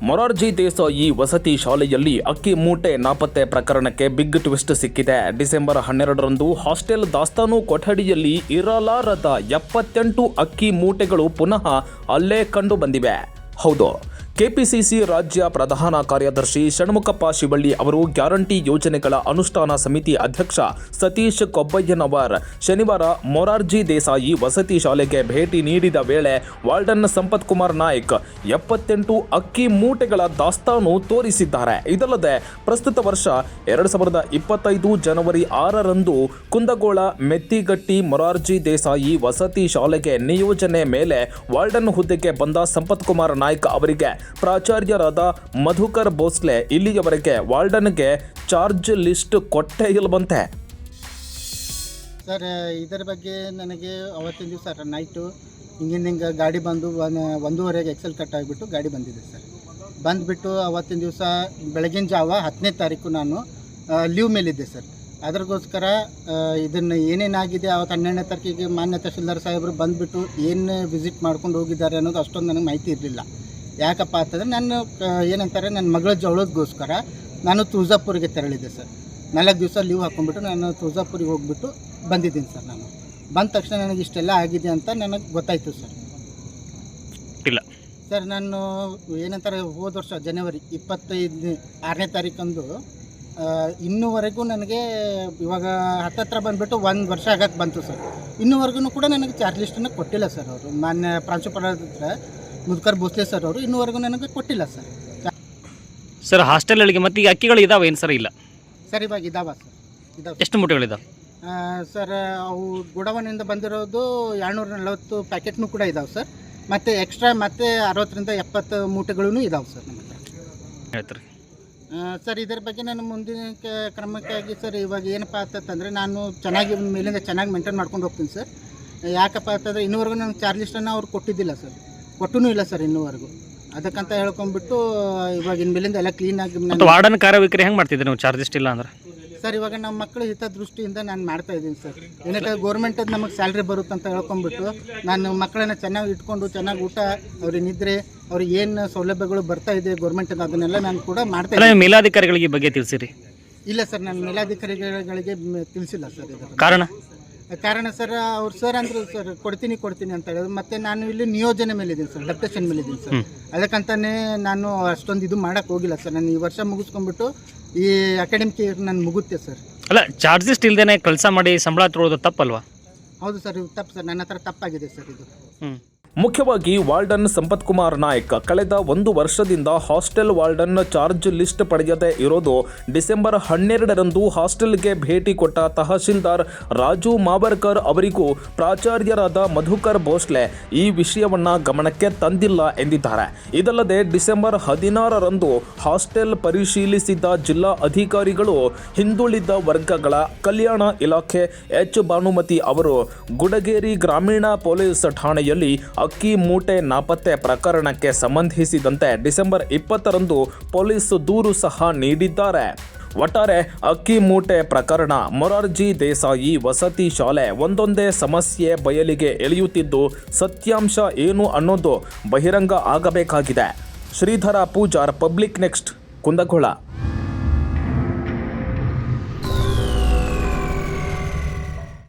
ಮೊರಾರ್ಜಿ ದೇಸಾಯಿ ವಸತಿ ಶಾಲೆಯಲ್ಲಿ ಅಕ್ಕಿ ಮೂಟೆ ನಾಪತ್ತೆ ಪ್ರಕರಣಕ್ಕೆ ಬಿಗ್ ಟ್ವಿಸ್ಟ್ ಸಿಕ್ಕಿದೆ. ಡಿಸೆಂಬರ್ 12ರಂದು ಹಾಸ್ಟೆಲ್ ದಾಸ್ತಾನು ಕೊಠಡಿಯಲ್ಲಿ ಇರಲಾರದ 78 ಅಕ್ಕಿ ಮೂಟೆಗಳು ಪುನಃ ಅಲ್ಲೇ ಕಂಡು ಬಂದಿವೆ. ಹೌದು, ಕೆಪಿಸಿಸಿ ರಾಜ್ಯ ಪ್ರಧಾನ ಕಾರ್ಯದರ್ಶಿ ಷಣ್ಮುಖಪ್ಪ ಶಿವಳ್ಳಿ ಅವರು ಗ್ಯಾರಂಟಿ ಯೋಜನೆಗಳ ಅನುಷ್ಠಾನ ಸಮಿತಿ ಅಧ್ಯಕ್ಷ ಸತೀಶ್ ಕೊಬ್ಬಯ್ಯನವರ್ ಶನಿವಾರ ಮೊರಾರ್ಜಿ ದೇಸಾಯಿ ವಸತಿ ಶಾಲೆಗೆ ಭೇಟಿ ನೀಡಿದ ವೇಳೆ ವಾರ್ಡನ್ ಸಂಪತ್ ಕುಮಾರ್ ನಾಯ್ಕ್ 78 ಅಕ್ಕಿ ಮೂಟೆಗಳ ದಾಸ್ತಾನು ತೋರಿಸಿದ್ದಾರೆ. ಇದಲ್ಲದೆ ಪ್ರಸ್ತುತ ವರ್ಷ 2025 ಜನವರಿ 6ರಂದು ಕುಂದಗೋಳ ಮೆತ್ತಿಗಟ್ಟಿ ಮೊರಾರ್ಜಿ ದೇಸಾಯಿ ವಸತಿ ಶಾಲೆಗೆ ನಿಯೋಜನೆ ಮೇಲೆ ವಾರ್ಡನ್ ಹುದ್ದೆಗೆ ಬಂದ ಸಂಪತ್ ಕುಮಾರ್ ನಾಯ್ಕ್ ಅವರಿಗೆ ಪ್ರಾಚಾರ್ಯರಾದ ಮಧುಕರ್ ಭೋಸ್ಲೆ ಇಲ್ಲಿಯವರೆಗೆ ವಾರ್ಡನ್ಗೆ ಚಾರ್ಜ್ ಲಿಸ್ಟ್ ಕೊಟ್ಟೇ ಇಲ್ಲವಂತೆ. ಸರ್, ಇದರ ಬಗ್ಗೆ ನನಗೆ ಅವತ್ತಿನ ದಿವಸ ನೈಟು ಹಿಂಗೆ ಗಾಡಿ ಬಂದು 1:30ಗೆ ಎಕ್ಸೆಲ್ ಕಟ್ ಆಗಿಬಿಟ್ಟು ಗಾಡಿ ಬಂದಿದೆ ಸರ್. ಬಂದುಬಿಟ್ಟು ಅವತ್ತಿನ ದಿವಸ ಬೆಳಗಿನ ಜಾವ 10ನೇ ತಾರೀಕು ನಾನು ಲೀವ್ ಮೇಲಿದ್ದೆ ಸರ್. ಅದಕ್ಕೋಸ್ಕರ ಇದನ್ನು ಏನೇನಾಗಿದೆ ಅವತ್ತು 12ನೇ ತಾರೀಕಿಗೆ ಮಾನ್ಯ ತಹಶೀಲ್ದಾರ್ ಸಾಹೇಬರು ಬಂದುಬಿಟ್ಟು ಏನು ವಿಸಿಟ್ ಮಾಡ್ಕೊಂಡು ಹೋಗಿದ್ದಾರೆ ಅನ್ನೋದು ಅಷ್ಟೊಂದು ನನಗೆ ಮಾಹಿತಿ ಇರಲಿಲ್ಲ. ಯಾಕಪ್ಪ ಅಂತಂದರೆ ನಾನು ಏನಂತಾರೆ ನನ್ನ ಮಗಳ ಜವಳದಗೋಸ್ಕರ ನಾನು ತುಳಜಾಪುರಿಗೆ ತೆರಳಿದ್ದೆ ಸರ್. 4 ದಿವಸ ಲೀವ್ ಹಾಕ್ಕೊಂಡ್ಬಿಟ್ಟು ನಾನು ತುಳಜಾಪುರಿಗೆ ಹೋಗ್ಬಿಟ್ಟು ಬಂದಿದ್ದೀನಿ ಸರ್. ನಾನು ಬಂದ ತಕ್ಷಣ ನನಗೆ ಇಷ್ಟೆಲ್ಲ ಆಗಿದೆ ಅಂತ ನನಗೆ ಗೊತ್ತಾಯಿತು ಸರ್. ಇಲ್ಲ ಸರ್, ನಾನು ಏನಂತಾರೆ ಹೋದ ವರ್ಷ ಜನವರಿ 26ನೇ ತಾರೀಕಂದು ಇನ್ನೂವರೆಗೂ ನನಗೆ ಇವಾಗ ಹತ್ತತ್ರ ಬಂದುಬಿಟ್ಟು 1 ವರ್ಷ ಆಗಕ್ಕೆ ಬಂತು ಸರ್. ಇನ್ನೂವರೆಗೂ ಕೂಡ ನನಗೆ ಚಾರ್ಜ್ ಲಿಸ್ಟನ್ನು ಕೊಟ್ಟಿಲ್ಲ ಸರ್. ಅವರು ಮಾನ್ಯ ಪ್ರಾಂಶುಪಾಲರ ಹತ್ರ ಮುದ್ಕರ್ ಭೋಸ್ಲೆ ಸರ್ ಅವರು ಇನ್ನೂವರೆಗೂ ನನಗೆ ಕೊಟ್ಟಿಲ್ಲ ಸರ್. ಸರ್, ಹಾಸ್ಟೆಲ್ಗಳಿಗೆ ಮತ್ತೆ ಈಗ ಅಕ್ಕಿಗಳು ಇದಾವೆ ಏನು ಸರ್? ಇಲ್ಲ ಸರ್, ಇವಾಗ ಇದಾವ ಸರ್. ಇದಾವೆ. ಎಷ್ಟು ಮೂಟೆಗಳಿದಾವೆ ಸರ್? ಅವು ಗುಡವನಿಂದ ಬಂದಿರೋದು 240 ಪ್ಯಾಕೆಟ್ನೂ ಕೂಡ ಇದಾವೆ ಸರ್. ಮತ್ತು ಎಕ್ಸ್ಟ್ರಾ ಮತ್ತೆ 60ರಿಂದ 70 ಮೂಟೆಗಳೂ ಇದಾವೆ ಸರ್ ನಮ್ಮ ಹತ್ರ. ಹೇಳ್ತಾರೆ ಸರ್, ಇದರ ಬಗ್ಗೆ ನಾನು ಮುಂದಿನ ಕ್ರಮಕ್ಕಾಗಿ ಸರ್ ಇವಾಗ ಏನಪ್ಪ ಅಂತಂದರೆ ನಾನು ಚೆನ್ನಾಗಿ ಮೇಲಿಂದ ಚೆನ್ನಾಗಿ ಮೇಂಟೈನ್ ಮಾಡ್ಕೊಂಡು ಹೋಗ್ತೀನಿ ಸರ್. ಯಾಕಪ್ಪ ಅಂತಂದರೆ ಇನ್ನೂವರೆಗೂ ನನಗೆ ಚಾರ್ಜ್ ಲಿಸ್ಟನ್ನು ಅವ್ರು ಕೊಟ್ಟಿದ್ದಿಲ್ಲ ಸರ್. ಕೊಟ್ಟೂ ಇಲ್ಲ ಸರ್ ಇನ್ನೂವರೆಗೂ. ಅದಕ್ಕಂತ ಹೇಳ್ಕೊಂಡ್ಬಿಟ್ಟು ಇವಾಗ ಇನ್ಮೇಲಿಂದ ಎಲ್ಲ ಕ್ಲೀನಾಗಿ ವಾರ್ಡನ್ ಕಾರ್ಯವೈಖರಿ ಹೆಂಗೆ ಮಾಡ್ತಿದ್ದೆ ನೀವು ಚಾರ್ಜ್ ಇಲ್ಲ ಅಂದ್ರೆ? ಸರ್, ಇವಾಗ ನಮ್ಮ ಮಕ್ಕಳ ಹಿತದೃಷ್ಟಿಯಿಂದ ನಾನು ಮಾಡ್ತಾ ಇದ್ದೀನಿ ಸರ್. ಏನಕ್ಕೆ ಗೌರ್ಮೆಂಟದ್ದು ನಮಗೆ ಸ್ಯಾಲ್ರಿ ಬರುತ್ತೆ ಅಂತ ಹೇಳ್ಕೊಂಡ್ಬಿಟ್ಟು ನಾನು ಮಕ್ಕಳನ್ನ ಚೆನ್ನಾಗಿ ಇಟ್ಕೊಂಡು ಚೆನ್ನಾಗಿ ಊಟ, ಅವ್ರಿಗೆ ನಿದ್ರೆ, ಅವ್ರಿಗೆ ಏನು ಸೌಲಭ್ಯಗಳು ಬರ್ತಾ ಇದೆ ಗೌರ್ಮೆಂಟಿಂದ ಅದನ್ನೆಲ್ಲ ನಾನು ಕೂಡ ಮಾಡ್ತಾ ಇದ್ದೀನಿ. ಮೇಲಾಧಿಕಾರಿಗಳಿಗೆ ಬಗ್ಗೆ ತಿಳಿಸಿರಿ? ಇಲ್ಲ ಸರ್, ನಾನು ಮೇಲಾಧಿಕಾರಿಗಳಿಗೆ ತಿಳಿಸಿಲ್ಲ ಸರ್. ಇದರ ಕಾರಣ ಸರ್, ಅವ್ರು ಸರ್ ಅಂದರು ಸರ್ ಕೊಡ್ತೀನಿ ಅಂತ ಹೇಳಿದ್ರು. ಮತ್ತು ನಾನು ಇಲ್ಲಿ ನಿಯೋಜನೆ ಮೇಲಿದ್ದೀನಿ ಸರ್, ಡೆಪ್ಯುಟೇಷನ್ ಮೇಲಿದ್ದೀನಿ ಸರ್. ಅದಕ್ಕಂತಾನೆ ನಾನು ಅಷ್ಟೊಂದು ಇದು ಮಾಡೋಕ್ಕೆ ಹೋಗಿಲ್ಲ ಸರ್. ನಾನು ಈ ವರ್ಷ ಮುಗಿಸ್ಕೊಂಡ್ಬಿಟ್ಟು ಈ ಅಕಾಡೆಮಿಕ್ ಇಯರ್ ನಾನು ಮುಗುತ್ತೆ ಸರ್. ಅಲ್ಲ, ಚಾರ್ಜಸ್ ಇಲ್ದೇನೆ ಕೆಲಸ ಮಾಡಿ ಸಂಬಳ ತೊಗೊಳೋದು ತಪ್ಪಲ್ವಾ? ಹೌದು ಸರ್, ಇದು ತಪ್ಪು ಸರ್. ನನ್ನ ಹತ್ರ ತಪ್ಪಾಗಿದೆ ಸರ್ ಇದು. ಮುಖ್ಯವಾಗಿ ವಾರ್ಡನ್ ಸಂಪತ್ ಕುಮಾರ್ ನಾಯ್ಕ್ ಕಳೆದ 1 ವರ್ಷದಿಂದ ಹಾಸ್ಟೆಲ್ ವಾರ್ಡನ್ ಚಾರ್ಜ್ ಲಿಸ್ಟ್ ಪಡೆಯದೇ ಇರೋದು. ಡಿಸೆಂಬರ್ 12ರಂದು ಹಾಸ್ಟೆಲ್ಗೆ ಭೇಟಿ ಕೊಟ್ಟ ತಹಶೀಲ್ದಾರ್ ರಾಜು ಮಾಬರ್ಕರ್ ಅವರಿಗೂ ಪ್ರಾಚಾರ್ಯರಾದ ಮಧುಕರ್ ಭೋಸ್ಲೆ ಈ ವಿಷಯವನ್ನ ಗಮನಕ್ಕೆ ತಂದಿಲ್ಲ ಎಂದಿದ್ದಾರೆ. ಇದಲ್ಲದೆ ಡಿಸೆಂಬರ್ 16ರಂದು ಹಾಸ್ಟೆಲ್ ಪರಿಶೀಲಿಸಿದ ಜಿಲ್ಲಾ ಅಧಿಕಾರಿಗಳು ಹಿಂದುಳಿದ ವರ್ಗಗಳ ಕಲ್ಯಾಣ ಇಲಾಖೆ ಎಚ್ ಭಾನುಮತಿ ಅವರು ಗುಡಗೇರಿ ಗ್ರಾಮೀಣ ಪೊಲೀಸ್ ಠಾಣೆಯಲ್ಲಿ ಅಕ್ಕಿ ಮೂಟೆ ನಾಪತ್ತೆ ಪ್ರಕರಣಕ್ಕೆ ಸಂಬಂಧಿಸಿದಂತೆ ಡಿಸೆಂಬರ್ 20ರಂದು ಪೊಲೀಸ್ ದೂರು ಸಹ ನೀಡಿದ್ದಾರೆ. ಒಟ್ಟಾರೆ ಅಕ್ಕಿ ಮೂಟೆ ಪ್ರಕರಣ ಮೊರಾರ್ಜಿ ದೇಸಾಯಿ ವಸತಿ ಶಾಲೆ ಒಂದೊಂದೇ ಸಮಸ್ಯೆ ಬಯಲಿಗೆ ಎಳೆಯುತ್ತಿದ್ದು ಸತ್ಯಾಂಶ ಏನು ಅನ್ನೋದು ಬಹಿರಂಗ ಆಗಬೇಕಾಗಿದೆ. Shridhar Pujar, public next, Kundgol.